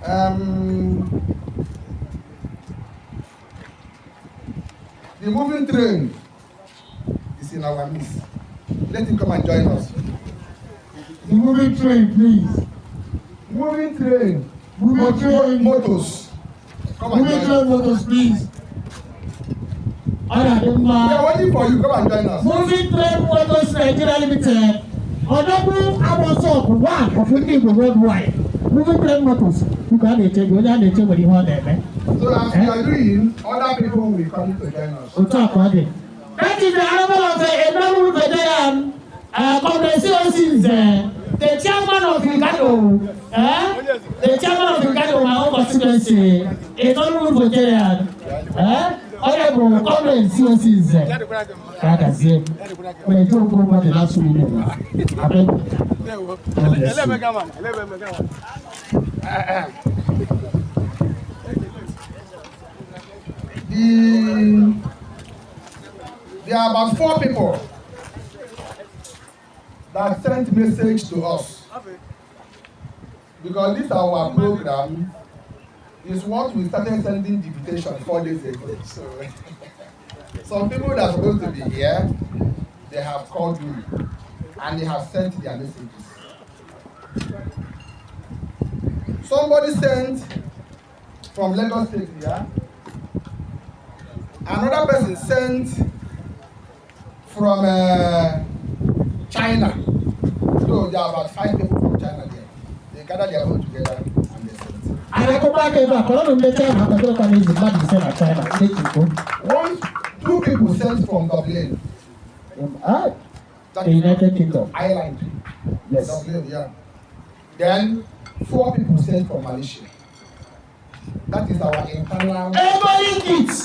The moving train is in our midst. Let him come and join us. The moving train, please. Moving train. Moving train. Motors. Come and Moving join train us. motors, please. We are waiting for you. Come and join us. Moving train motors Nigeria Limited. Honorable Abosop, one of Igbo worldwide. Moving train motors. You can't check. You can't check what you want there, So as we are doing, other people will come to join us. We'll talk about it. That is the honorable of the Imperial Majesty the chairman of Uganda, the chairman of Uganda, my own constituency, a honorable veteran, honorable comment COCs. That is it. When you talk about the last minute, There are about 4 people that sent message to us, because this our program is what we started sending invitation 4 days ago. So some people that are supposed to be here, they have called me and they have sent their messages. Somebody sent from Lagos State here. Another person sent from China. So there are about 5 people from China there. They gather their own together and they sent. Two people sent from Dublin. The United Kingdom. Ireland. Yes. Dublin, yeah. Then 4 people sent from Malaysia. That is our internal. Everybody gets.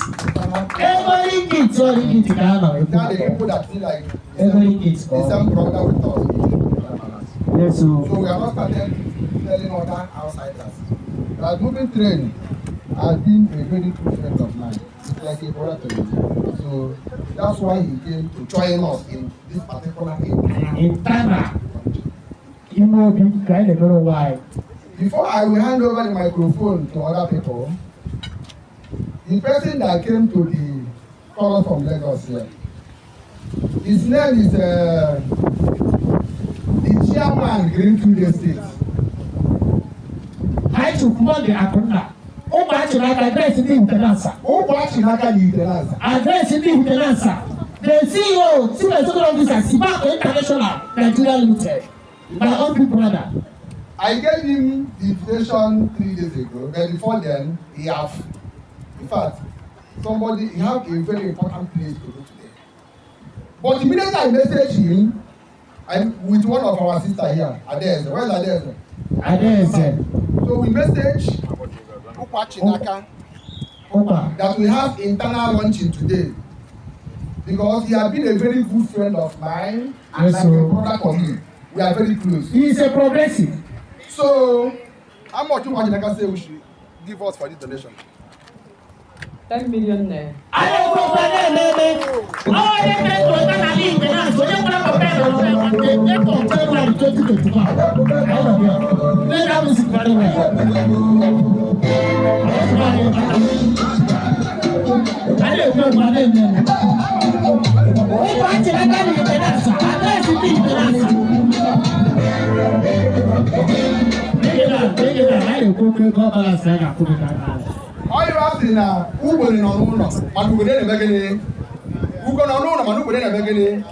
Everybody gets. Now the people that feel like everybody some brother with us. Yes, so we are not started telling other outsiders. That moving train has been a very good friend of mine. It's like a brother to me. So that's why he came to join us in this particular internal. You know, people kind of don't know why. Before I will hand over the microphone to other people, the person that came to the call from Lagos here, his name is the chairman Greenfield Estate. I took money Akuna. Oh, but you like address in the Utenansa. Oh, but you like the Utenansa. Address in the Utenansa. The CEO, Chief Executive Officer, Sibako International Nigeria Limited. My own big brother. I gave him the invitation 3 days ago, but before then, he have, in fact, he have a very important place to go today. But immediately I messaged him, I'm with one of our sisters here, Adeze. Where's Adeze? Adeze. So we messaged that we have internal launching today, because he has been a very good friend of mine and like a brother for me. We are very close. He is a progressive. So, how much you can say we should give us for this donation? 10 million naira. All you have to know, who will not know, but who will never get it. Who gonna know, but who will never get it.